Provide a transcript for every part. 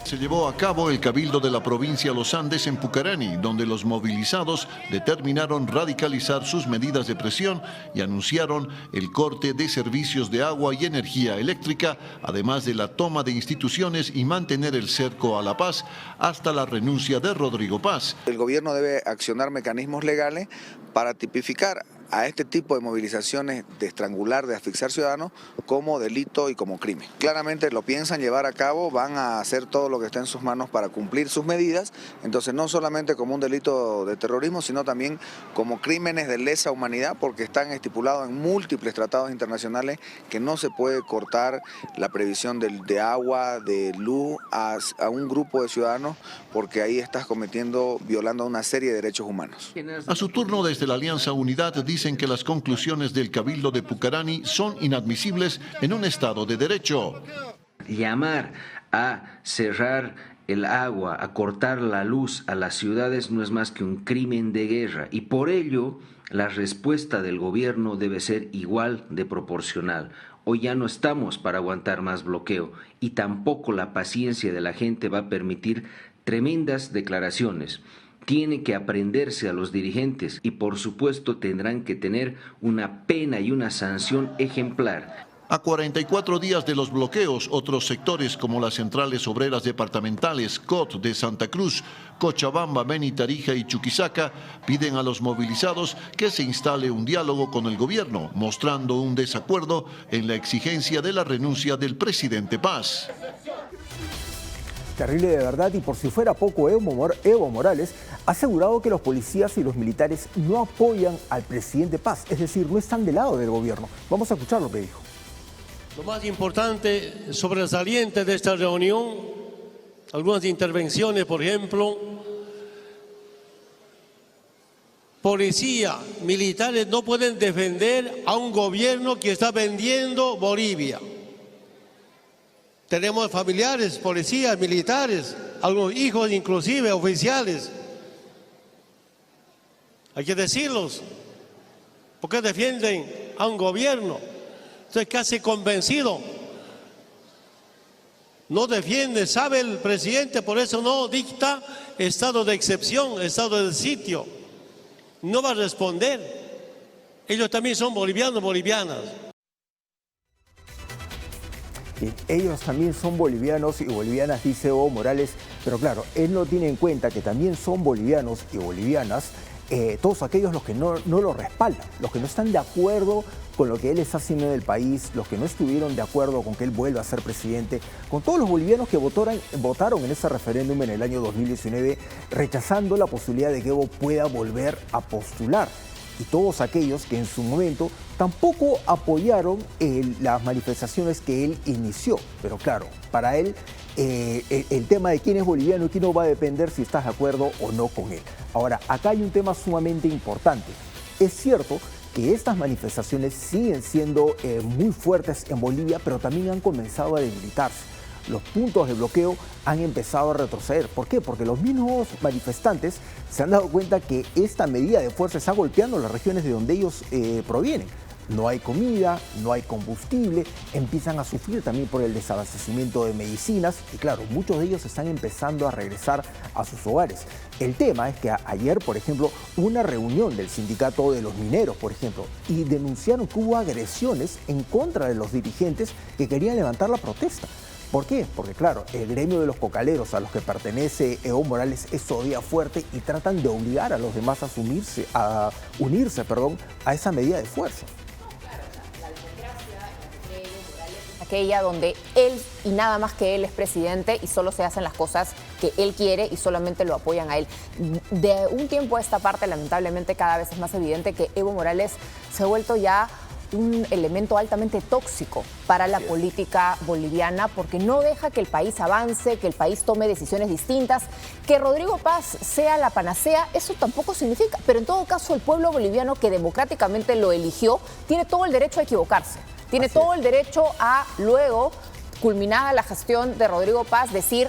Se llevó a cabo el Cabildo de la provincia Los Andes en Pucarani, donde los movilizados determinaron radicalizar sus medidas de presión y anunciaron el corte de servicios de agua y energía eléctrica, además de la toma de instituciones y mantener el cerco a la paz hasta la renuncia de Rodrigo Paz. El gobierno debe accionar mecanismos legales para tipificar a este tipo de movilizaciones de estrangular, de asfixiar ciudadanos como delito y como crimen. Claramente lo piensan llevar a cabo, van a hacer todo lo que esté en sus manos para cumplir sus medidas, entonces no solamente como un delito de terrorismo, sino también como crímenes de lesa humanidad, porque están estipulados en múltiples tratados internacionales que no se puede cortar la previsión de agua, de luz a un grupo de ciudadanos, porque ahí estás violando una serie de derechos humanos. A su turno, desde la Alianza Unidad dicen que las conclusiones del Cabildo de Pucarani son inadmisibles en un Estado de Derecho. Llamar a cerrar el agua, a cortar la luz a las ciudades no es más que un crimen de guerra, y por ello la respuesta del gobierno debe ser igual de proporcional. Hoy ya no estamos para aguantar más bloqueo, y tampoco la paciencia de la gente va a permitir tremendas declaraciones. Tiene que aprenderse a los dirigentes y por supuesto tendrán que tener una pena y una sanción ejemplar. A 44 días de los bloqueos, otros sectores como las centrales obreras departamentales COT de Santa Cruz, Cochabamba, Beni, Tarija y Chuquisaca piden a los movilizados que se instale un diálogo con el gobierno, mostrando un desacuerdo en la exigencia de la renuncia del presidente Paz. Terrible de verdad, y por si fuera poco, Evo Morales ha asegurado que los policías y los militares no apoyan al presidente Paz, es decir, no están del lado del gobierno. Vamos a escuchar lo que dijo. Lo más importante, sobresaliente de esta reunión, algunas intervenciones, por ejemplo, policía, militares no pueden defender a un gobierno que está vendiendo Bolivia. Tenemos familiares, policías, militares, algunos hijos inclusive, oficiales. Hay que decirlos. ¿Por qué defienden a un gobierno? Estoy casi convencido. No defiende, sabe el presidente, por eso no dicta estado de excepción, estado de sitio. No va a responder. Ellos también son bolivianos, bolivianas. Ellos también son bolivianos y bolivianas, dice Evo Morales, pero claro, él no tiene en cuenta que también son bolivianos y bolivianas todos aquellos los que no lo respaldan, los que no están de acuerdo con lo que él está haciendo en el país, los que no estuvieron de acuerdo con que él vuelva a ser presidente, con todos los bolivianos que votaron en ese referéndum en el año 2019, rechazando la posibilidad de que Evo pueda volver a postular. Y todos aquellos que en su momento tampoco apoyaron las manifestaciones que él inició. Pero claro, para él el tema de quién es boliviano y quién no va a depender si estás de acuerdo o no con él. Ahora, acá hay un tema sumamente importante. Es cierto que estas manifestaciones siguen siendo muy fuertes en Bolivia, pero también han comenzado a debilitarse. Los puntos de bloqueo han empezado a retroceder. ¿Por qué? Porque los mismos manifestantes se han dado cuenta que esta medida de fuerza está golpeando las regiones de donde ellos provienen. No hay comida, no hay combustible, empiezan a sufrir también por el desabastecimiento de medicinas y claro, muchos de ellos están empezando a regresar a sus hogares. El tema es que ayer, por ejemplo, hubo una reunión del sindicato de los mineros, por ejemplo, y denunciaron que hubo agresiones en contra de los dirigentes que querían levantar la protesta. ¿Por qué? Porque claro, el gremio de los cocaleros a los que pertenece Evo Morales es todavía fuerte y tratan de obligar a los demás a unirse a esa medida de fuerza. Aquella donde él y nada más que él es presidente y solo se hacen las cosas que él quiere y solamente lo apoyan a él. De un tiempo a esta parte, lamentablemente, cada vez es más evidente que Evo Morales se ha vuelto ya un elemento altamente tóxico para la política boliviana porque no deja que el país avance, que el país tome decisiones distintas. Que Rodrigo Paz sea la panacea, eso tampoco significa, pero en todo caso el pueblo boliviano que democráticamente lo eligió tiene todo el derecho a equivocarse. Tiene todo el derecho a luego, culminada la gestión de Rodrigo Paz, decir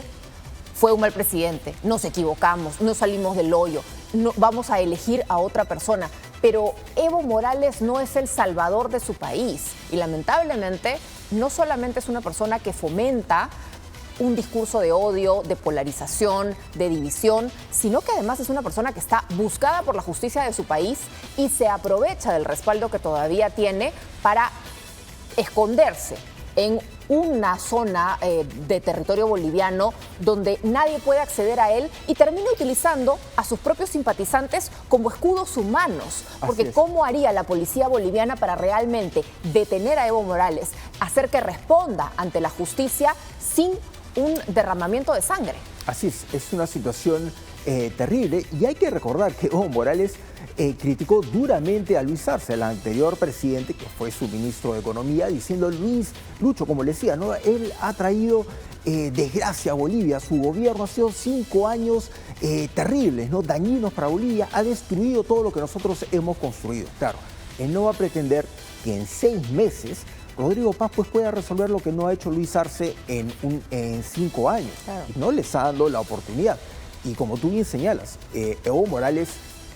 fue un mal presidente, nos equivocamos, no salimos del hoyo, no, vamos a elegir a otra persona. Pero Evo Morales no es el salvador de su país y lamentablemente no solamente es una persona que fomenta un discurso de odio, de polarización, de división, sino que además es una persona que está buscada por la justicia de su país y se aprovecha del respaldo que todavía tiene para esconderse en una zona de territorio boliviano donde nadie puede acceder a él y termina utilizando a sus propios simpatizantes como escudos humanos. Porque ¿cómo haría la policía boliviana para realmente detener a Evo Morales, hacer que responda ante la justicia sin un derramamiento de sangre? Así es una situación terrible, y hay que recordar que Evo Morales criticó duramente a Luis Arce, el anterior presidente, que fue su ministro de Economía, diciendo: Lucho, como le decía, ¿no? Él ha traído desgracia a Bolivia, su gobierno ha sido 5 años terribles, ¿no? Dañinos para Bolivia, ha destruido todo lo que nosotros hemos construido. Claro, él no va a pretender que en 6 meses Rodrigo Paz pues pueda resolver lo que no ha hecho Luis Arce en 5 años. Claro. No le está dando la oportunidad. Y como tú bien señalas, Evo Morales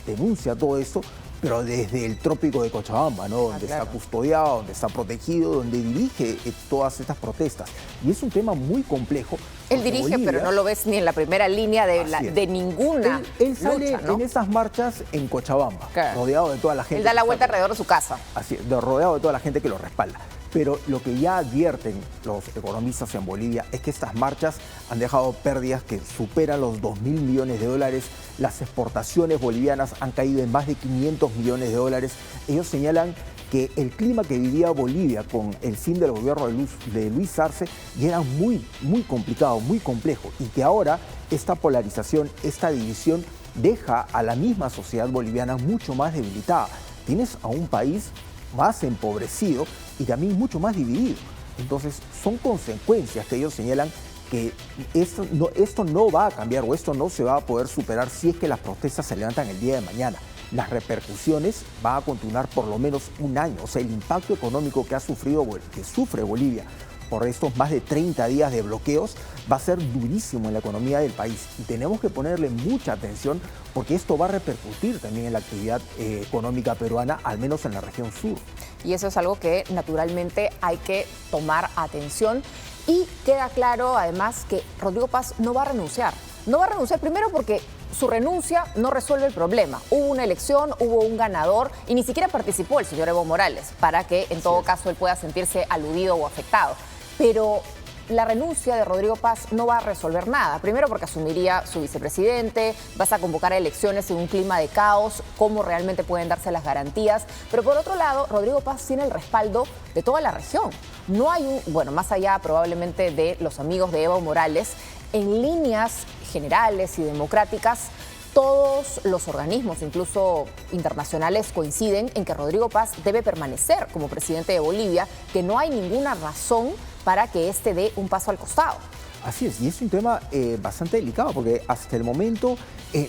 denuncia todo esto, pero desde el trópico de Cochabamba, ¿no? Donde está custodiado, donde está protegido, donde dirige todas estas protestas. Y es un tema muy complejo. Él dirige, Bolivia, pero no lo ves ni en la primera línea de ninguna él sale lucha, ¿no? en esas marchas en Cochabamba, rodeado de toda la gente. Él da la vuelta alrededor de su casa. Así es, rodeado de toda la gente que lo respalda. Pero lo que ya advierten los economistas en Bolivia es que estas marchas han dejado pérdidas que superan los 2.000 millones de dólares. Las exportaciones bolivianas han caído en más de 500 millones de dólares. Ellos señalan que el clima que vivía Bolivia con el fin del gobierno de Luis Arce ya era muy complicado, muy complejo, y que ahora esta polarización, esta división deja a la misma sociedad boliviana mucho más debilitada. Tienes a un país más empobrecido y también mucho más dividido. Entonces son consecuencias que ellos señalan que esto no va a cambiar, o esto no se va a poder superar si es que las protestas se levantan el día de mañana. Las repercusiones van a continuar por lo menos un año. O sea, el impacto económico que sufre Bolivia por estos más de 30 días de bloqueos va a ser durísimo en la economía del país, y tenemos que ponerle mucha atención porque esto va a repercutir también en la actividad económica peruana, al menos en la región sur. Y eso es algo que naturalmente hay que tomar atención, y queda claro además que Rodrigo Paz no va a renunciar. No va a renunciar primero porque su renuncia no resuelve el problema. Hubo una elección, hubo un ganador y ni siquiera participó el señor Evo Morales para que en todo caso él pueda sentirse aludido o afectado. Pero la renuncia de Rodrigo Paz no va a resolver nada. Primero porque asumiría su vicepresidente, vas a convocar a elecciones en un clima de caos, cómo realmente pueden darse las garantías. Pero por otro lado, Rodrigo Paz tiene el respaldo de toda la región. No hay más allá probablemente de los amigos de Evo Morales, en líneas generales y democráticas, todos los organismos, incluso internacionales, coinciden en que Rodrigo Paz debe permanecer como presidente de Bolivia, que no hay ninguna razón para que éste dé un paso al costado. Así es, y es un tema bastante delicado, porque hasta el momento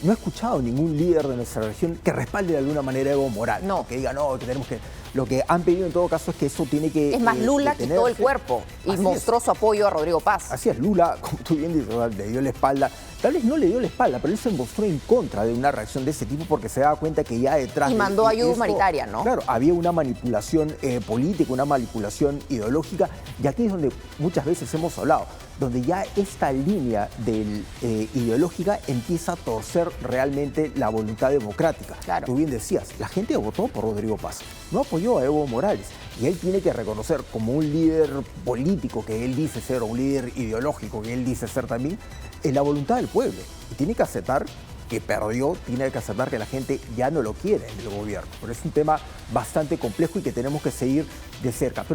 no he escuchado ningún líder de nuestra región que respalde de alguna manera a Evo Morales. No. Que diga, no, que tenemos que... Lo que han pedido en todo caso es que eso tiene que... Es más, Lula quitó el cuerpo y mostró su apoyo a Rodrigo Paz. Así es, Lula, como tú bien dices, le dio la espalda. Tal vez no le dio la espalda, pero él se mostró en contra de una reacción de ese tipo porque se daba cuenta que ya detrás... Y mandó ayuda humanitaria, ¿no? Claro, había una manipulación política, una manipulación ideológica, y aquí es donde muchas veces hemos hablado, donde ya esta línea ideológica empieza a torcer realmente la voluntad democrática. Claro. Tú bien decías, la gente votó por Rodrigo Paz, no apoyó a Evo Morales, y él tiene que reconocer como un líder político que él dice ser, o un líder ideológico que él dice ser también, la voluntad del pueblo, y tiene que aceptar que perdió, tiene que aceptar que la gente ya no lo quiere en el gobierno. Pero es un tema bastante complejo y que tenemos que seguir de cerca.